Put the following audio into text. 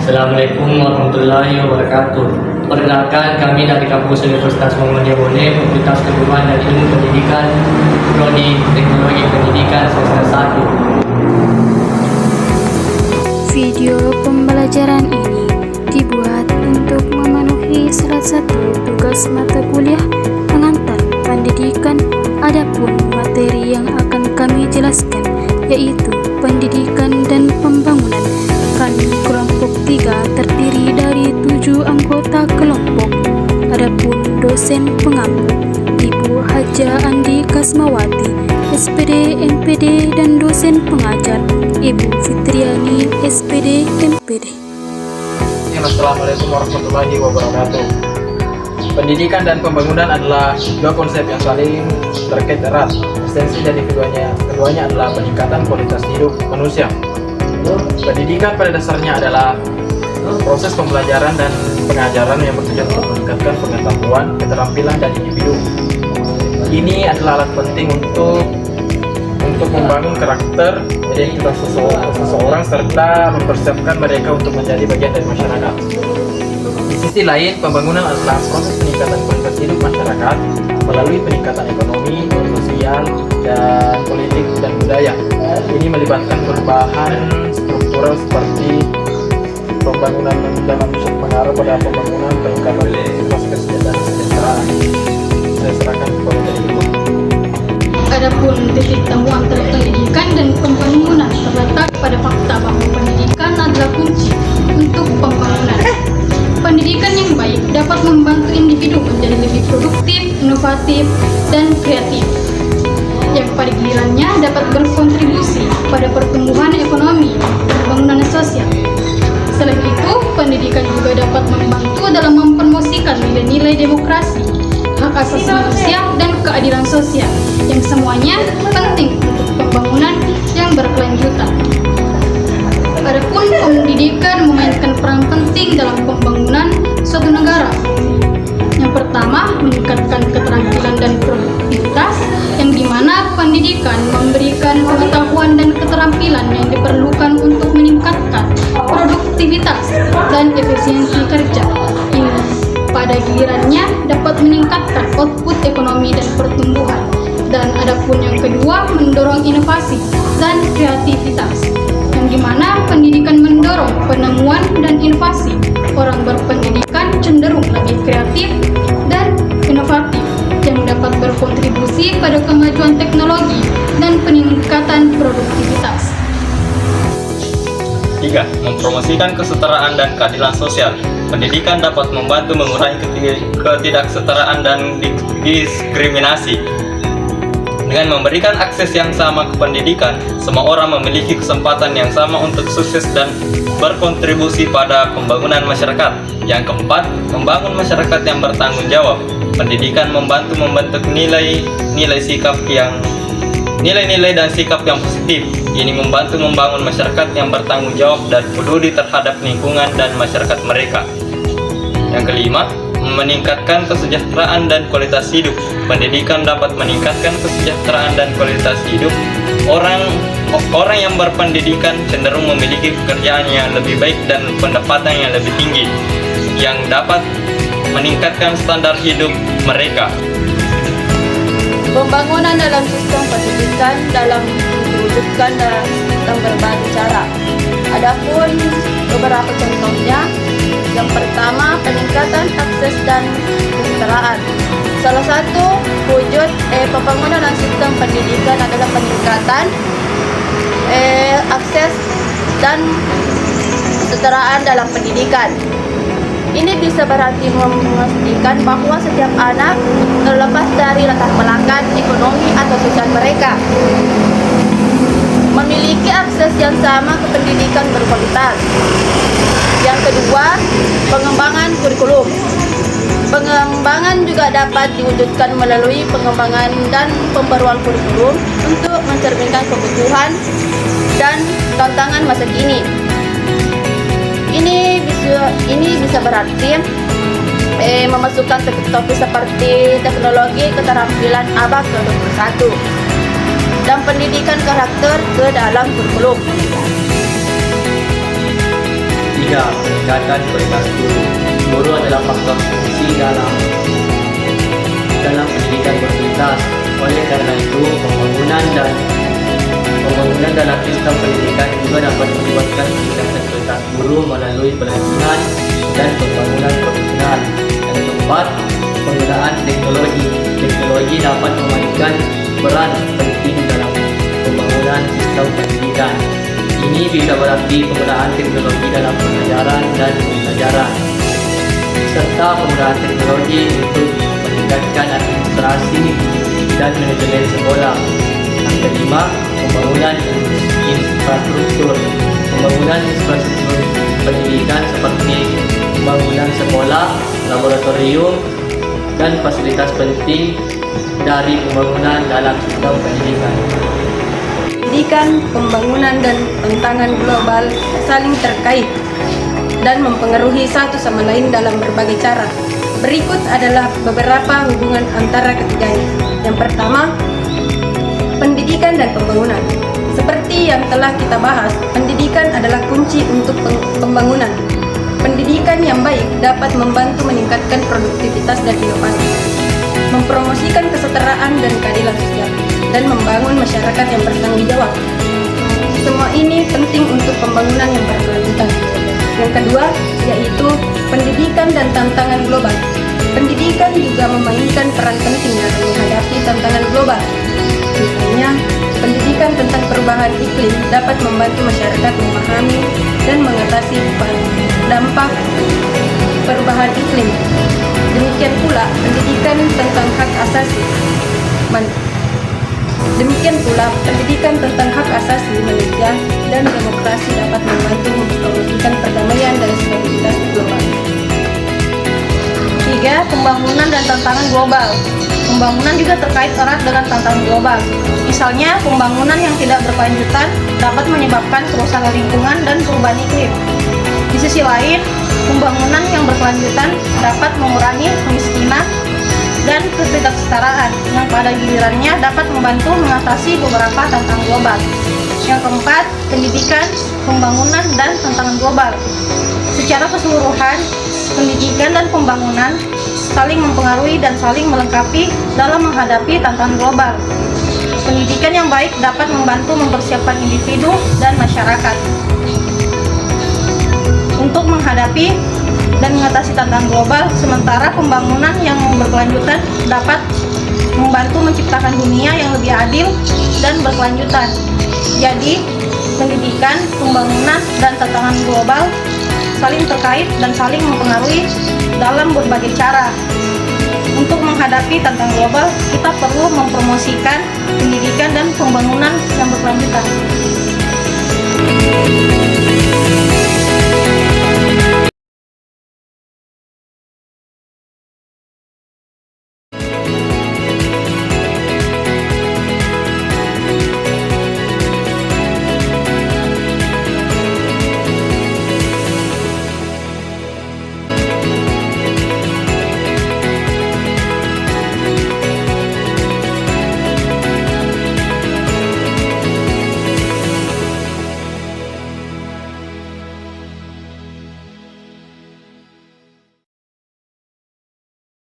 Assalamualaikum warahmatullahi wabarakatuh. Perkenalkan, kami dari kampus Universitas Muhammadiyah Bone, Fakultas Keguruan dan Ilmu Pendidikan, Prodi Teknologi Pendidikan semester 1. Video pembelajaran ini dibuat untuk memenuhi salah satu tugas mata kuliah pengantar pendidikan. Adapun materi yang akan kami jelaskan yaitu pendidikan dan pembangunan. Kami kelompok 3 terdiri dari 7 anggota kelompok. Adapun dosen pengampu Ibu Haja Andi Kasmawati, SPD MPD, dan dosen pengajar Ibu Fitriani, SPD MPD. Assalamualaikum warahmatullahi wabarakatuh. Pendidikan dan pembangunan adalah dua konsep yang saling terkait erat. Esensi dari keduanya adalah peningkatan kualitas hidup manusia. Pendidikan pada dasarnya adalah proses pembelajaran dan pengajaran yang bertujuan untuk meningkatkan pengetahuan, keterampilan dan individu. Ini adalah alat penting untuk membangun karakter identitas seseorang serta mempersiapkan mereka untuk menjadi bagian dari masyarakat. Di sisi lain, pembangunan adalah proses peningkatan kualitas hidup masyarakat melalui peningkatan ekonomi, sosial, dan politik dan budaya. Ini melibatkan perubahan struktural seperti pembangunan dan pengaruh pada pembangunan, peningkatan kesejahteraan. Saya serahkan kepada Ibu. Adapun titik temu antara pendidikan dan pembangunan terletak pada fakta bahwa pendidikan adalah kunci untuk pembangunan. Pendidikan yang baik dapat membantu individu menjadi lebih produktif, inovatif, dan kreatif, yang pada gilirannya dapat berkontribusi pada pertumbuhan ekonomi dan pembangunan sosial. Selain itu, pendidikan juga dapat membantu dalam mempromosikan nilai-nilai demokrasi, hak asasi manusia, dan keadilan sosial, yang semuanya penting untuk pembangunan yang berkelanjutan. Adapun pendidikan memainkan peran penting dalam pembangunan suatu negara. Yang pertama, meningkatkan keterampilan dan produktivitas, yang dimana pendidikan memberikan pengetahuan dan keterampilan yang diperlukan untuk meningkatkan produktivitas dan efisiensi kerja. Ini pada gilirannya dapat meningkatkan output ekonomi dan pertumbuhan. Dan adapun yang kedua, mendorong inovasi dan kreativitas, yang dimana pendidikan mendorong penemuan dan inovasi. Orang berpendidikan cenderung lebih kreatif dan inovatif, yang dapat berkontribusi pada kemajuan teknologi dan peningkatan produktivitas. 3. Mempromosikan kesetaraan dan keadilan sosial. Pendidikan dapat membantu mengurangi ketidaksetaraan dan diskriminasi. Dengan memberikan akses yang sama ke pendidikan, semua orang memiliki kesempatan yang sama untuk sukses dan berkontribusi pada pembangunan masyarakat. Yang keempat, membangun masyarakat yang bertanggung jawab. Pendidikan membantu membentuk nilai-nilai dan sikap yang positif. Ini membantu membangun masyarakat yang bertanggung jawab dan peduli terhadap lingkungan dan masyarakat mereka. Yang kelima, meningkatkan kesejahteraan dan kualitas hidup. Pendidikan dapat meningkatkan kesejahteraan dan kualitas hidup. Orang yang berpendidikan cenderung memiliki pekerjaan yang lebih baik dan pendapatan yang lebih tinggi, yang dapat meningkatkan standar hidup mereka. Pembangunan dalam sistem pendidikan dalam diwujudkan dalam berbagai cara. Adapun beberapa contohnya, yang pertama, peningkatan akses dan kesetaraan. Salah satu wujud pembangunan dalam sistem pendidikan adalah peningkatan akses dan kesetaraan dalam pendidikan. Ini bisa berarti memastikan bahwa setiap anak, terlepas dari latar belakang ekonomi atau sosial mereka, memiliki akses yang sama ke pendidikan berkualitas. Yang kedua, pengembangan kurikulum. Pengembangan juga dapat diwujudkan melalui pengembangan dan pembaruan kurikulum untuk mencerminkan kebutuhan dan tantangan masa kini. Ini bisa berarti memasukkan topik seperti teknologi keterampilan abad ke-21 dan pendidikan karakter ke dalam kurikulum. 3. ketiga, peningkatan kualitas guru. Guru adalah faktor kunci dalam pendidikan berkualitas. Oleh karena itu, pembangunan dalam sistem pendidikan juga dapat melibatkan peningkatan kualitas guru melalui pelatihan dan pembangunan profesional. Yang keempat, penggunaan teknologi. Teknologi dapat memainkan peran penting dalam pembangunan sistem pendidikan. Ini bisa berarti penggunaan teknologi dalam pengajaran dan pembelajaran, serta penggunaan teknologi untuk meningkatkan administrasi dan manajemen sekolah. Yang kelima, pembangunan infrastruktur. Pembangunan infrastruktur pendidikan seperti pembangunan sekolah, laboratorium, dan fasilitas penting dari pembangunan dalam sistem pendidikan. Pendidikan, pembangunan, dan tantangan global saling terkait dan mempengaruhi satu sama lain dalam berbagai cara. Berikut adalah beberapa hubungan antara ketiganya. Yang pertama, pendidikan dan pembangunan. Seperti yang telah kita bahas, pendidikan adalah kunci untuk pembangunan. Pendidikan yang baik dapat membantu meningkatkan produktivitas dan inovasi, mempromosikan kesetaraan dan keadilan sosial, dan membangun masyarakat yang bertanggung jawab. Semua ini penting untuk pembangunan yang berkelanjutan. Yang kedua, yaitu pendidikan dan tantangan global. Pendidikan juga memainkan peran penting dalam menghadapi tantangan global. Misalnya, pendidikan tentang perubahan iklim dapat membantu masyarakat memahami dan mengatasi dampak perubahan iklim. Demikian pula, pendidikan tentang hak asasi manusia dan demokrasi dapat membantu mempromosikan perdamaian dan stabilitas global. 3. Pembangunan dan tantangan global. Pembangunan juga terkait erat dengan tantangan global. Misalnya, pembangunan yang tidak berkelanjutan dapat menyebabkan kerusakan lingkungan dan perubahan iklim. Di sisi lain, pembangunan yang berkelanjutan dapat mengurangi kemiskinan dan ketidaksetaraan yang pada gilirannya dapat membantu mengatasi beberapa tantangan global. Yang keempat, pendidikan, pembangunan, dan tantangan global. Secara keseluruhan, pendidikan dan pembangunan saling mempengaruhi dan saling melengkapi dalam menghadapi tantangan global. Pendidikan yang baik dapat membantu mempersiapkan individu dan masyarakat untuk menghadapi dan mengatasi tantangan global, sementara pembangunan yang berkelanjutan dapat membantu menciptakan dunia yang lebih adil dan berkelanjutan. Jadi, pendidikan, pembangunan, dan tantangan global saling terkait dan saling mempengaruhi dalam berbagai cara. Untuk menghadapi tantangan global, kita perlu mempromosikan pendidikan dan pembangunan yang berkelanjutan.